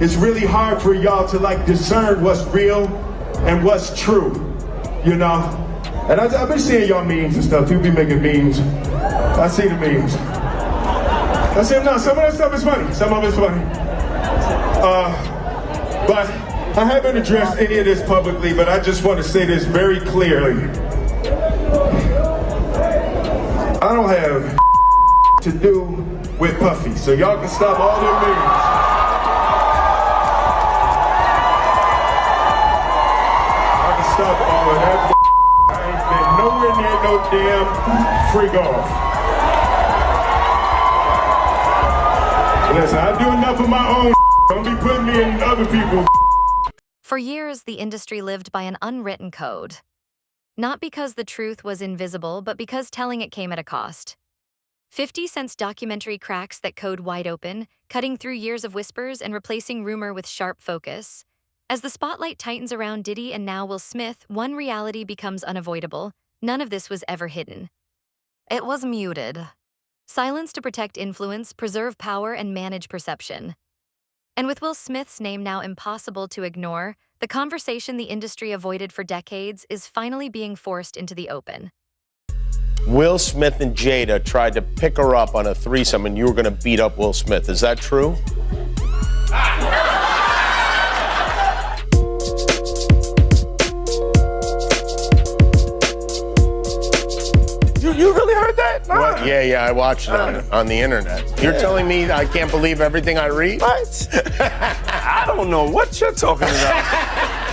it's really hard for y'all to like discern what's real and what's true, you know? And I've been seeing y'all memes and stuff. People be making memes. I see the memes. I see them now. Some of that stuff is funny. Some of it's funny. But I haven't addressed any of this publicly, but I just want to say this very clearly. I don't have to do with Puffy, so y'all can stop all them memes. I can stop all of that. I ain't been nowhere near no damn freak off. Listen, I do enough of my own. Don't be putting me in other people's. For years, the industry lived by an unwritten code. Not because the truth was invisible, but because telling it came at a cost. 50 Cent's documentary cracks that code wide open, cutting through years of whispers and replacing rumor with sharp focus. As the spotlight tightens around Diddy and now Will Smith, one reality becomes unavoidable. None of this was ever hidden. It was muted. Silence to protect influence, preserve power, and manage perception. And with Will Smith's name now impossible to ignore, the conversation the industry avoided for decades is finally being forced into the open. Will Smith and Jada tried to pick her up on a threesome and you were going to beat up Will Smith. Is that true? You really heard that? Nah. What? Yeah, I watched it on the internet. You're telling me I can't believe everything I read? What? I don't know what you're talking about.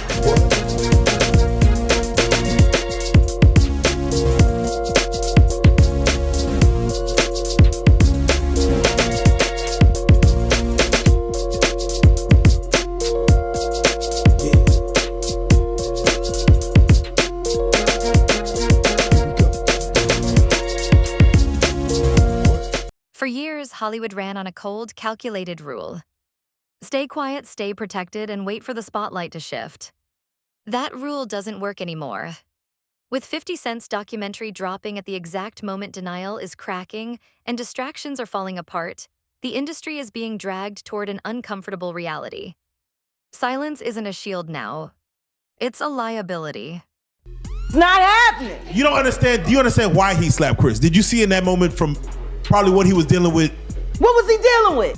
For years, Hollywood ran on a cold, calculated rule. Stay quiet, stay protected, and wait for the spotlight to shift. That rule doesn't work anymore. With 50 Cent's documentary dropping at the exact moment denial is cracking and distractions are falling apart, the industry is being dragged toward an uncomfortable reality. Silence isn't a shield now. It's a liability. It's not happening. You don't understand. Do you understand why he slapped Chris? Did you see in that moment from probably what he was dealing with? What was he dealing with?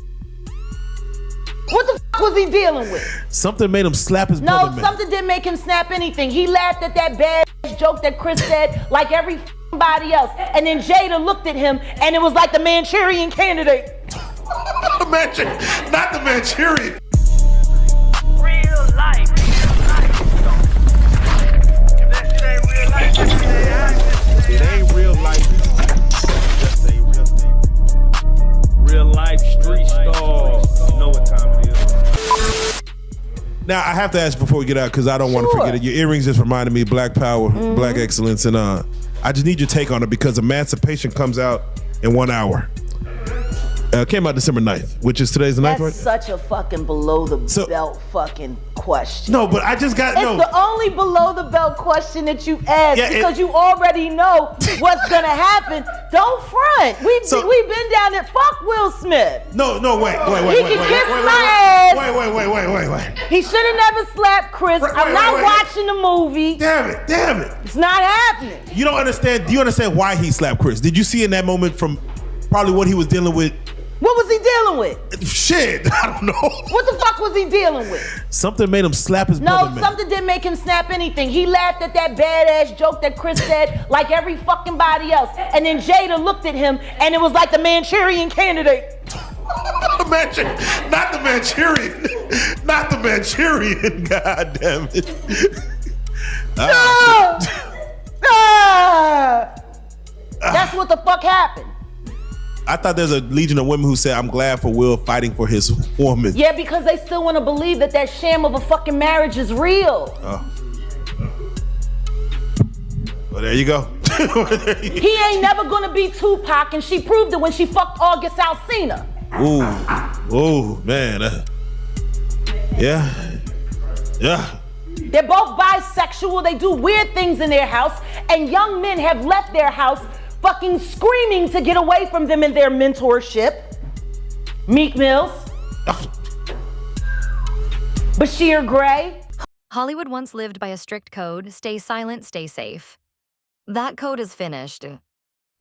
What the fuck was he dealing with? Something made him slap his brother, man. No, something didn't make him snap anything. He laughed at that bad joke that Chris said like everybody else. And then Jada looked at him and it was like the Manchurian Candidate. Not the Manchurian. Real life. If that shit ain't real life, It ain't real life. Just a real thing. Real life street stars. You know what time it is. Now, I have to ask before we get out, because I don't want to forget it. Your earrings just reminded me of Black Power, Black Excellence, and I just need your take on it because Emancipation comes out in 1 hour. Came out December 9th, which is today's the 9th, right? That's such a fucking below the belt fucking question. No, but I just got It's the only below the belt question that you asked because you already know what's gonna happen. Don't front. We've been down there. Fuck Will Smith. No, wait. He can kiss my ass. Wait. He should have never slapped Chris. I'm not watching the movie. Damn it. It's not happening. You don't understand. Do you understand why he slapped Chris? Did you see in that moment from probably what he was dealing with? What was he dealing with? Shit, I don't know. What the fuck was he dealing with? Something made him slap his brother, man. No, something didn't make him snap anything. He laughed at that badass joke that Chris said like every fucking body else. And then Jada looked at him and it was like the Manchurian Candidate. Not the Manchurian. Not the Manchurian, god damn it. That's what the fuck happened. I thought there's a legion of women who said, I'm glad for Will fighting for his woman. Yeah, because they still want to believe that that sham of a fucking marriage is real. Oh. Well, there you go. He ain't never gonna be Tupac, and she proved it when she fucked August Alsina. Ooh, man. Yeah. They're both bisexual, they do weird things in their house, and young men have left their house fucking screaming to get away from them in their mentorship. Meek Mills. Bashir Gray? Hollywood once lived by a strict code: stay silent, stay safe. That code is finished.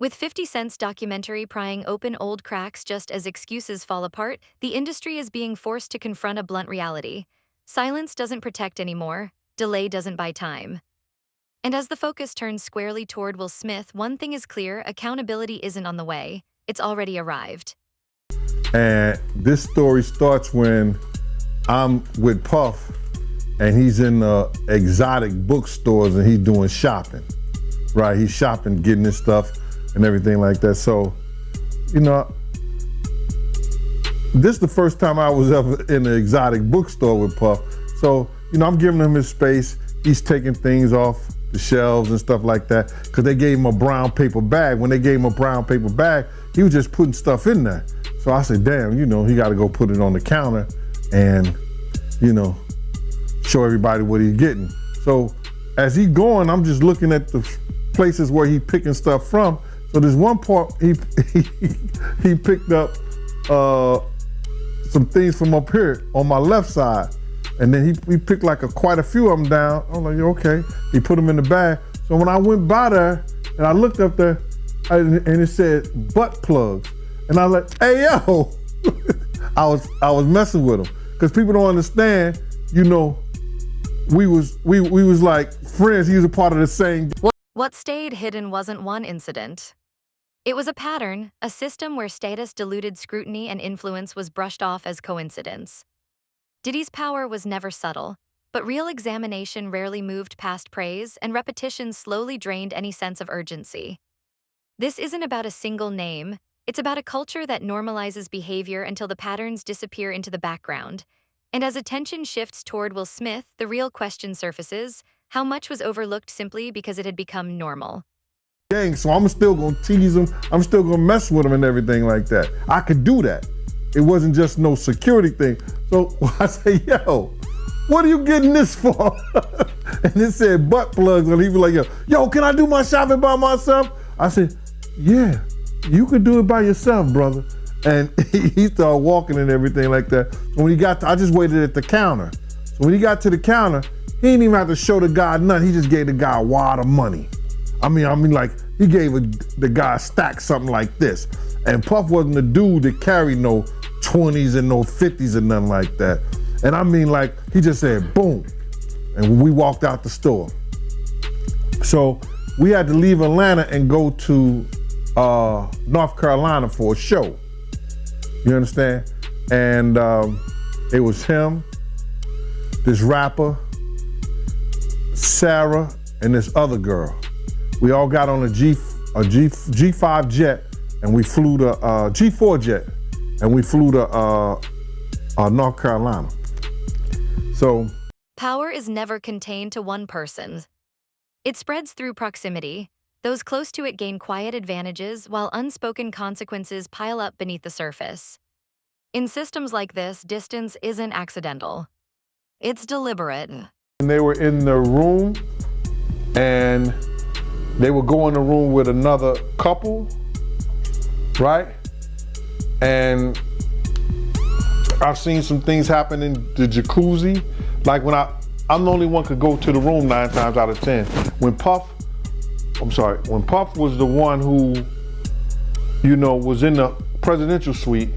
With 50 Cent's documentary prying open old cracks just as excuses fall apart, the industry is being forced to confront a blunt reality. Silence doesn't protect anymore. Delay doesn't buy time. And as the focus turns squarely toward Will Smith, one thing is clear: accountability isn't on the way. It's already arrived. And this story starts when I'm with Puff and he's in exotic bookstores and he's doing shopping, right? He's shopping, getting his stuff and everything like that. So, you know, this is the first time I was ever in an exotic bookstore with Puff. So, you know, I'm giving him his space. He's taking things off the shelves and stuff like that, because they gave him a brown paper bag. When they gave him a brown paper bag, he was just putting stuff in there. So I said, damn, you know, he got to go put it on the counter and, you know, show everybody what he's getting. So as he's going, I'm just looking at the places where he's picking stuff from. So there's one part he picked up some things from up here on my left side. And then he picked like quite a few of them down. I'm like, okay. He put them in the bag. So when I went by there and I looked up there and it said butt plugs. And I was like, hey, yo. I was messing with him. Because people don't understand, you know, we was like friends. He was a part of the same. What stayed hidden wasn't one incident. It was a pattern, a system where status-diluted scrutiny and influence was brushed off as coincidence. Diddy's power was never subtle, but real examination rarely moved past praise, and repetition slowly drained any sense of urgency. This isn't about a single name. It's about a culture that normalizes behavior until the patterns disappear into the background. And as attention shifts toward Will Smith, the real question surfaces: how much was overlooked simply because it had become normal? Gang, so I'm still gonna tease him. I'm still gonna mess with him and everything like that. I could do that. It wasn't just no security thing. So I say, yo, what are you getting this for? And it said butt plugs, and he was like, yo, can I do my shopping by myself? I said, yeah, you could do it by yourself, brother. And he started walking and everything like that. So when he got I just waited at the counter. So when he got to the counter, he didn't even have to show the guy nothing. He just gave the guy a wad of money. I mean, like, he gave the guy a stack, something like this. And Puff wasn't the dude that carried no 20s and no 50s and nothing like that. And I mean, like, he just said, boom. And we walked out the store. So we had to leave Atlanta and go to North Carolina for a show. You understand? And it was him, this rapper, Sarah, and this other girl. We all got on a G5 jet, and we flew to G4 jet, and we flew to North Carolina. So power is never contained to one person. It spreads through proximity. Those close to it gain quiet advantages, while unspoken consequences pile up beneath the surface. In systems like this, distance isn't accidental. It's deliberate. And they were in the room, and they would go in the room with another couple, right? And I've seen some things happen in the jacuzzi. Like when I'm the only one could go to the room 9 times out of 10. When Puff was the one who, you know, was in the presidential suite,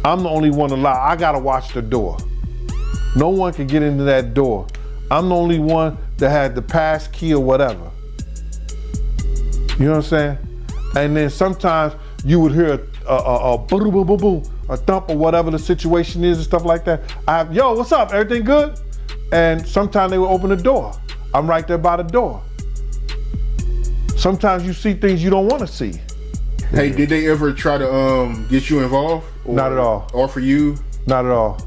I'm the only one allowed. I gotta watch the door. No one can get into that door. I'm the only one that had the pass key or whatever. You know what I'm saying? And then sometimes you would hear a boom, boom, boom, boom, a thump or whatever the situation is and stuff like that. Yo, what's up? Everything good? And sometimes they would open the door. I'm right there by the door. Sometimes you see things you don't want to see. Hey, did they ever try to get you involved? Or not at all. Offer you? Not at all.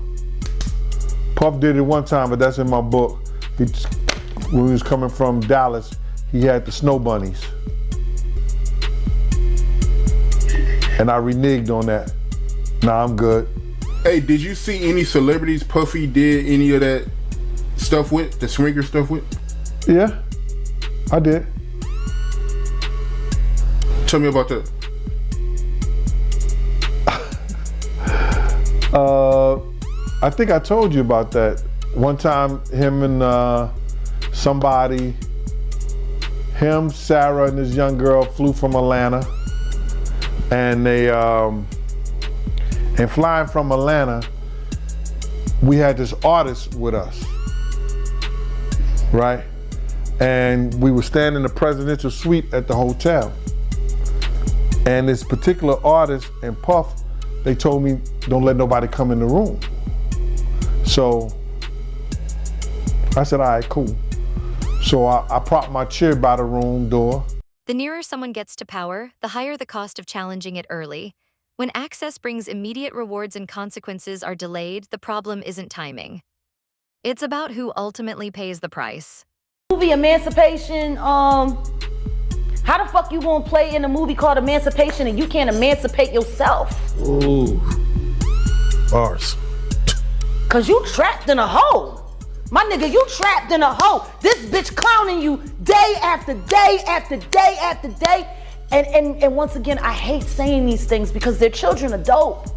Puff did it one time, but that's in my book. When he was coming from Dallas, he had the snow bunnies. And I reneged on that. Nah, I'm good. Hey, did you see any celebrities Puffy did any of that stuff with, the swinger stuff with? Yeah, I did. Tell me about that. I think I told you about that One time, him and somebody, him, Sarah, and this young girl flew from Atlanta, and they, and flying from Atlanta, we had this artist with us, right? And we were staying in the presidential suite at the hotel. And this particular artist and Puff, they told me, don't let nobody come in the room. So I said, all right, cool. So I propped my chair by the room door. The nearer someone gets to power, the higher the cost of challenging it early. When access brings immediate rewards and consequences are delayed, the problem isn't timing. It's about who ultimately pays the price. Movie Emancipation, how the fuck you gonna play in a movie called Emancipation and you can't emancipate yourself? Ooh. Bars. Cause you trapped in a hole. My nigga, you trapped in a hole. This bitch clowning you day after day after day after day. And once again, I hate saying these things because their children are dope.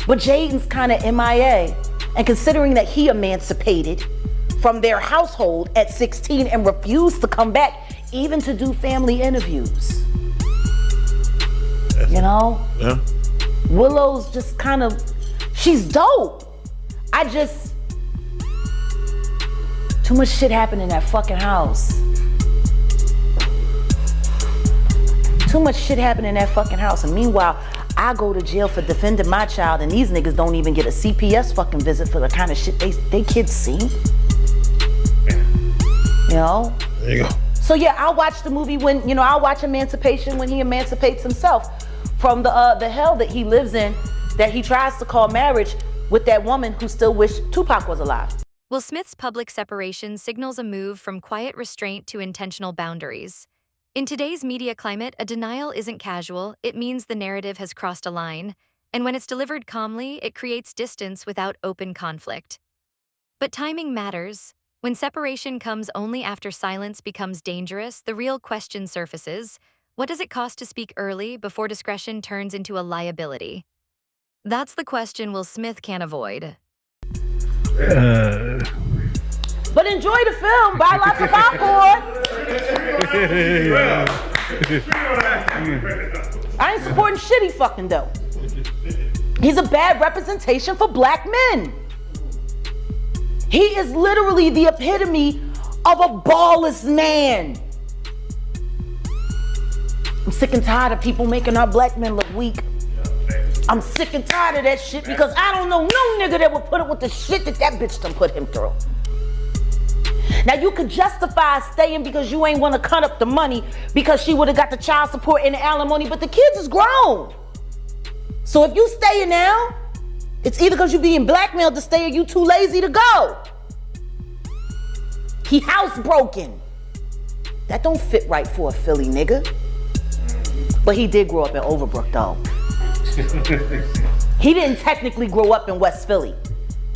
But Jaden's kind of MIA. And considering that he emancipated from their household at 16 and refused to come back, even to do family interviews. You know? Yeah. Willow's just kind of, she's dope. Too much shit happened in that fucking house. Too much shit happened in that fucking house. And meanwhile, I go to jail for defending my child and these niggas don't even get a CPS fucking visit for the kind of shit they kids see. You know? There you go. So yeah, I'll watch the movie when, you know, I'll watch Emancipation when he emancipates himself from the hell that he lives in, that he tries to call marriage with that woman who still wished Tupac was alive. Will Smith's public separation signals a move from quiet restraint to intentional boundaries. In today's media climate, a denial isn't casual, it means the narrative has crossed a line, and when it's delivered calmly, it creates distance without open conflict. But timing matters. When separation comes only after silence becomes dangerous, the real question surfaces: what does it cost to speak early before discretion turns into a liability? That's the question Will Smith can't avoid. But enjoy the film, buy lots of popcorn. I ain't supporting shit he fucking do. He's a bad representation for black men. He is literally the epitome of a ballless man. I'm sick and tired of people making our black men look weak. I'm sick and tired of that shit because I don't know no nigga that would put up with the shit that bitch done put him through. Now you could justify staying because you ain't want to cut up the money because she would have got the child support and the alimony, but the kids is grown. So if you staying now, it's either because you being blackmailed to stay or you too lazy to go. He housebroken. That don't fit right for a Philly nigga. But he did grow up in Overbrook though. He didn't technically grow up in West Philly.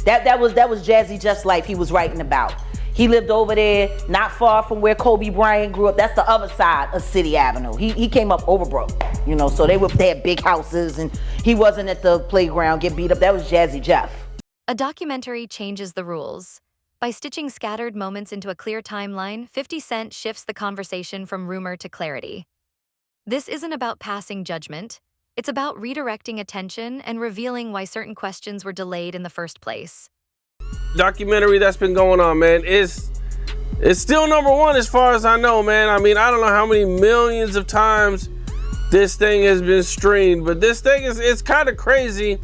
That was Jazzy Just Life he was writing about. He lived over there, not far from where Kobe Bryant grew up. That's the other side of City Avenue. He came up Overbrook, you know, so they had big houses and he wasn't at the playground get beat up. That was Jazzy Jeff. A documentary changes the rules. By stitching scattered moments into a clear timeline, 50 Cent shifts the conversation from rumor to clarity. This isn't about passing judgment. It's about redirecting attention and revealing why certain questions were delayed in the first place. Documentary that's been going on, man, it's still #1 as far as I know, man. I mean, I don't know how many millions of times this thing has been streamed, but this thing it's kind of crazy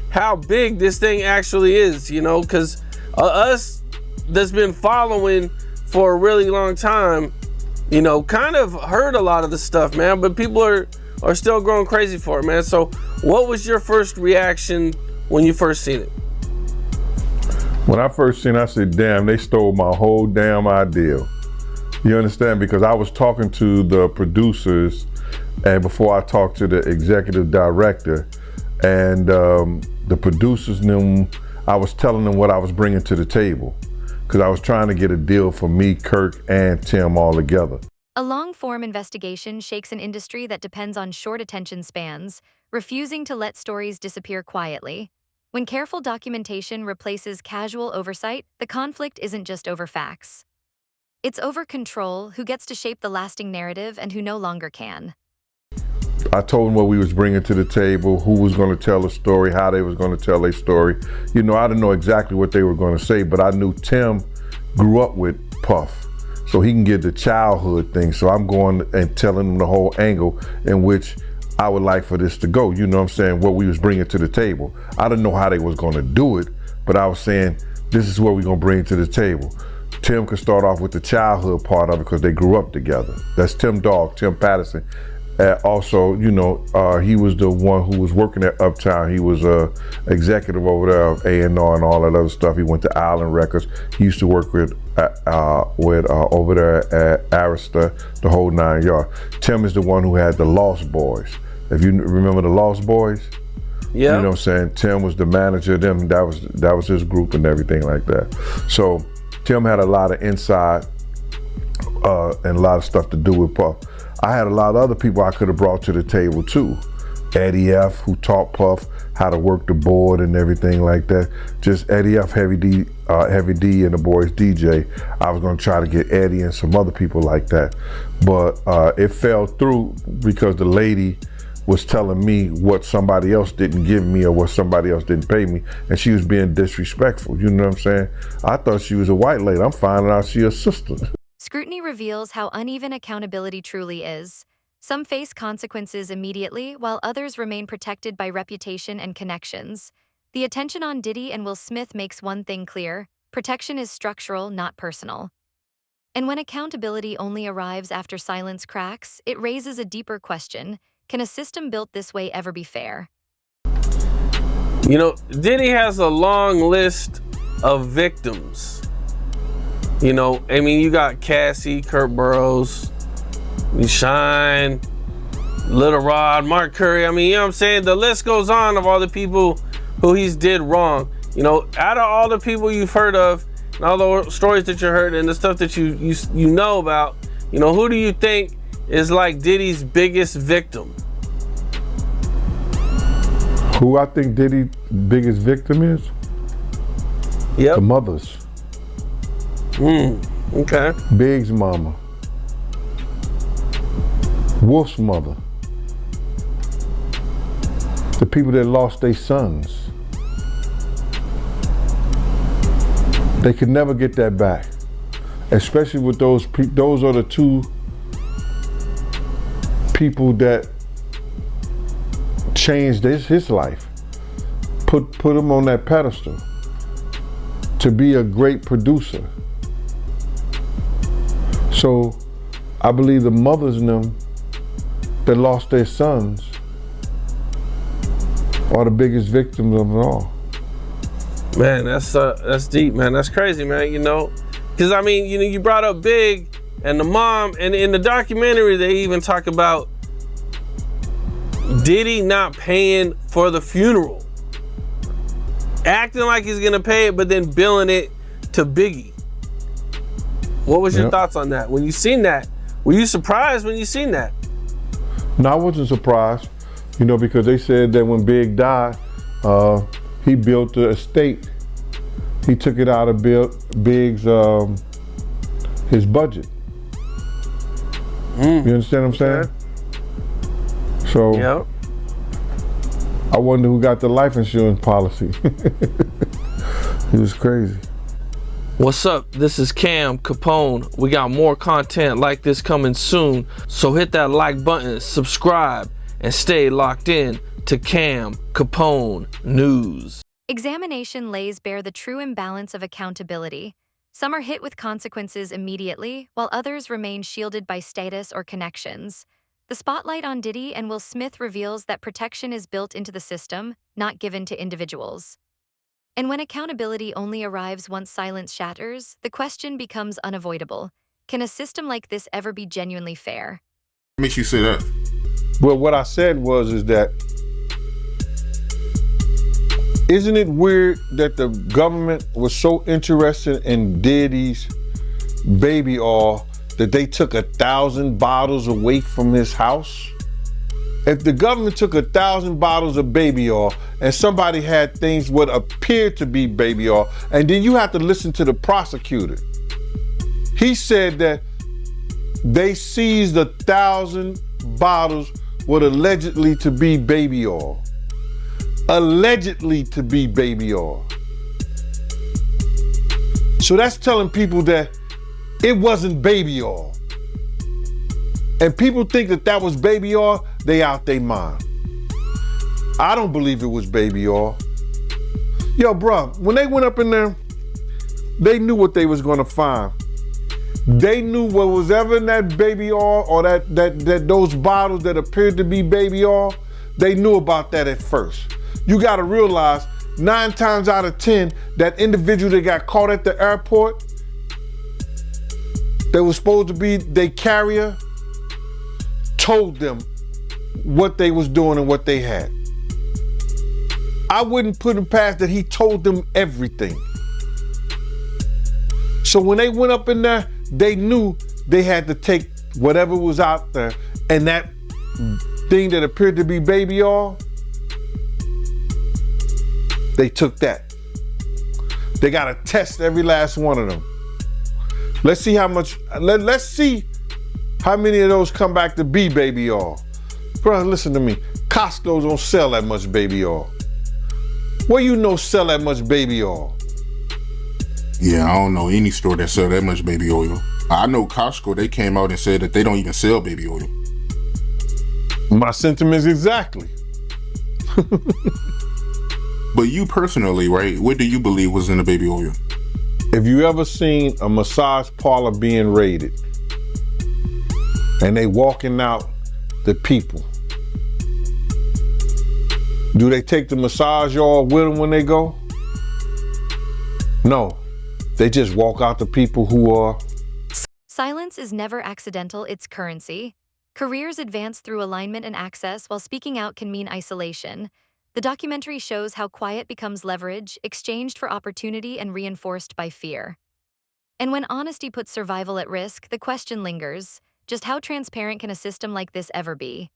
how big this thing actually is, you know, because us that's been following for a really long time, you know, kind of heard a lot of the stuff, man, but people are still going crazy for it, man. So what was your first reaction when you first seen it? When I first seen it, I said, damn, they stole my whole damn idea. You understand? Because I was talking to the producers and before I talked to the executive director, and the producers knew, I was telling them what I was bringing to the table because I was trying to get a deal for me, Kirk, and Tim all together. A long-form investigation shakes an industry that depends on short attention spans, refusing to let stories disappear quietly. When careful documentation replaces casual oversight, the conflict isn't just over facts. It's over control, who gets to shape the lasting narrative and who no longer can. I told them what we was bringing to the table, who was going to tell a story, how they was going to tell their story. You know, I didn't know exactly what they were going to say, but I knew Tim grew up with Puff, so he can get the childhood thing. So I'm going and telling them the whole angle in which I would like for this to go. You know what I'm saying? What we was bringing to the table. I didn't know how they was going to do it, but I was saying, this is what we're going to bring to the table. Tim could start off with the childhood part of it because they grew up together. That's Tim Dog, Tim Patterson. Also, you know, he was the one who was working at Uptown. He was executive over there of A&R and all that other stuff. He went to Island Records. He used to work with over there at Arista, the whole 9 yards. Tim is the one who had the Lost Boys. If you remember the Lost Boys, yeah, you know what I'm saying. Tim was the manager of them. That was his group and everything like that. So Tim had a lot of inside and a lot of stuff to do with Puff. I had a lot of other people I could have brought to the table too. Eddie F, who taught Puff how to work the board and everything like that. Just Eddie F, Heavy D, and the boys DJ. I was gonna try to get Eddie and some other people like that, but it fell through because the lady was telling me what somebody else didn't give me or what somebody else didn't pay me, and she was being disrespectful. You know what I'm saying? I thought she was a white lady. I'm finding out she's a sister. Scrutiny reveals how uneven accountability truly is. Some face consequences immediately, while others remain protected by reputation and connections. The attention on Diddy and Will Smith makes one thing clear: protection is structural, not personal. And when accountability only arrives after silence cracks, it raises a deeper question: can a system built this way ever be fair? You know, Diddy has a long list of victims. You know, I mean, you got Cassie, Kurt Burrows, Shine, Little Rod, Mark Curry. I mean, you know what I'm saying? The list goes on of all the people who he's did wrong. You know, out of all the people you've heard of, and all the stories that you heard and the stuff that you know about, you know, who do you think is like Diddy's biggest victim? Who I think Diddy's biggest victim is? Yep. The mothers. Okay. Big's mama. Wolf's mother. The people that lost their sons. They could never get that back. Especially with those are the two people that changed his life. Put him on that pedestal to be a great producer. So I believe the mothers in them that lost their sons are the biggest victims of it all. Man, that's deep, man. That's crazy, man. You know, because I mean, you know, you brought up Big and the mom, and in the documentary they even talk about Diddy not paying for the funeral, acting like he's gonna pay it, but then billing it to Biggie. What was your thoughts on that? When you seen that, were you surprised when you seen that? No, I wasn't surprised, you know, because they said that when Big died, he built the estate. He took it out of Big's his budget. You understand what I'm saying? So yep. I wonder who got the life insurance policy. It was crazy. What's up? This is Cam Capone. We got more content like this coming soon, so hit that like button, subscribe, and stay locked in to Cam Capone News. Examination lays bare the true imbalance of accountability. Some are hit with consequences immediately, while others remain shielded by status or connections. The spotlight on Diddy and Will Smith reveals that protection is built into the system, not given to individuals. And when accountability only arrives once silence shatters, the question becomes unavoidable: can a system like this ever be genuinely fair? What makes you say that? Well, what I said was that isn't it weird that the government was so interested in Diddy's baby oil that they took 1,000 bottles away from his house? If the government took 1,000 bottles of baby oil and somebody had things what appeared to be baby oil, and then you have to listen to the prosecutor. He said that they seized 1,000 bottles what allegedly to be baby oil. Allegedly to be baby oil. So that's telling people that it wasn't baby oil. And people think that that was baby oil, they out their mind. I don't believe it was baby oil. Yo, bro, when they went up in there, they knew what they was gonna find. They knew what was ever in that baby oil or that those bottles that appeared to be baby oil, they knew about that at first. You gotta realize 9 times out of 10, that individual that got caught at the airport, that was supposed to be their carrier, told them what they was doing and what they had. I wouldn't put him past that he told them everything. So when they went up in there, they knew they had to take whatever was out there, and that thing that appeared to be baby oil, they took that. They gotta test every last one of them. Let's see how much, let's see how many of those come back to be baby oil. Bro, listen to me. Costco don't sell that much baby oil. Where you know sell that much baby oil? Yeah, I don't know any store that sell that much baby oil. I know Costco, they came out and said that they don't even sell baby oil. My sentiments exactly. But you personally, right, what do you believe was in the baby oil? If you ever seen a massage parlor being raided and they walking out the people, do they take the massage oil with them when they go? No, they just walk out the people who are. Silence is never accidental, it's currency. Careers advance through alignment and access, while speaking out can mean isolation. The documentary shows how quiet becomes leverage, exchanged for opportunity and reinforced by fear. And when honesty puts survival at risk, the question lingers: just how transparent can a system like this ever be?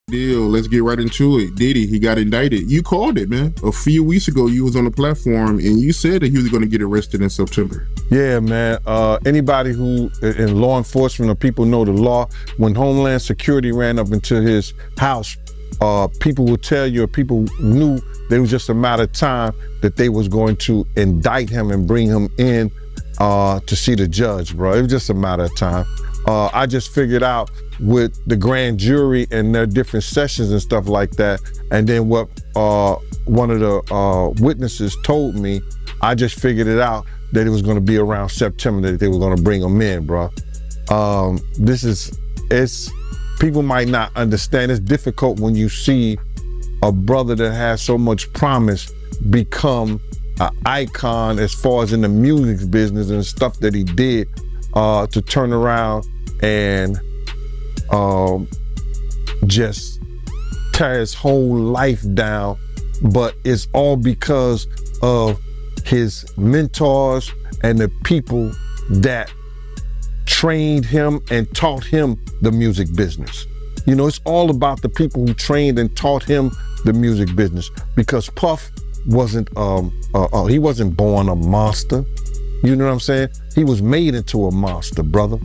Deal, let's get right into it. Diddy, he got indicted. You called it, man. A few weeks ago, you was on the platform and you said that he was going to get arrested in September. Yeah, man. Anybody who in law enforcement or people know the law, when Homeland Security ran up into his house, people will tell you, or people knew it was just a matter of time that they was going to indict him and bring him in to see the judge, bro. It was just a matter of time. I just figured out with the grand jury and their different sessions and stuff like that, and then what one of the witnesses told me, I just figured it out that it was going to be around September that they were going to bring him in, bro. People might not understand. It's difficult when you see a brother that has so much promise become an icon as far as in the music business and stuff that he did, to turn around and just tear his whole life down. But it's all because of his mentors and the people that trained him and taught him the music business. You know, it's all about the people who trained and taught him the music business, because Puff wasn't, he wasn't born a monster. You know what I'm saying? He was made into a monster, brother.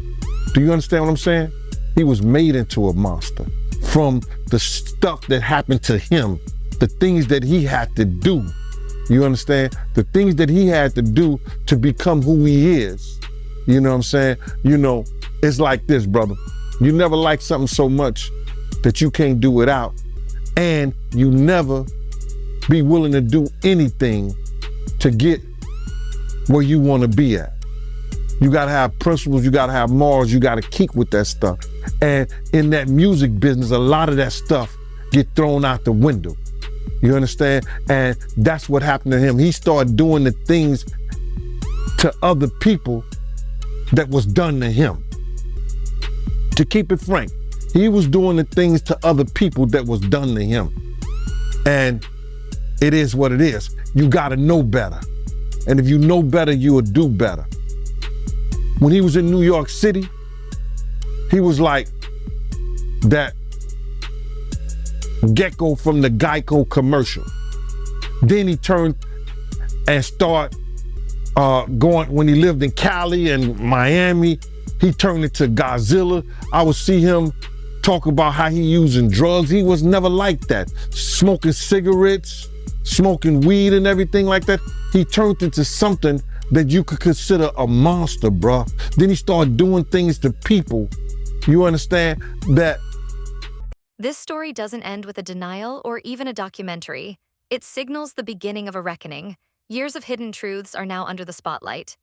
Do you understand what I'm saying? He was made into a monster from the stuff that happened to him, the things that he had to do. You understand? The things that he had to do to become who he is. You know what I'm saying? You know, it's like this, brother. You never like something so much that you can't do without, and you never be willing to do anything to get where you want to be at. You gotta have principles, you gotta have morals, you gotta keep with that stuff. And in that music business, a lot of that stuff get thrown out the window. You understand? And that's what happened to him. He started doing the things to other people that was done to him. To keep it frank, he was doing the things to other people that was done to him. And it is what it is. You gotta know better. And if you know better, you will do better. When he was in New York City, he was like that Gecko from the Geico commercial. Then he turned and start going, when he lived in Cali and Miami, he turned into Godzilla. I would see him talk about how he using drugs. He was never like that. Smoking cigarettes, smoking weed and everything like that. He turned into something that you could consider a monster, bruh. Then he started doing things to people. You understand that? This story doesn't end with a denial or even a documentary. It signals the beginning of a reckoning. Years of hidden truths are now under the spotlight.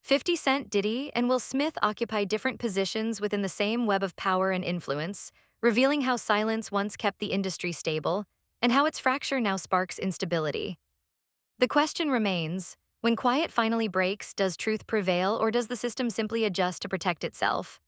50 Cent, Diddy, and Will Smith occupy different positions within the same web of power and influence, revealing how silence once kept the industry stable and how its fracture now sparks instability. The question remains, when quiet finally breaks, does truth prevail or does the system simply adjust to protect itself?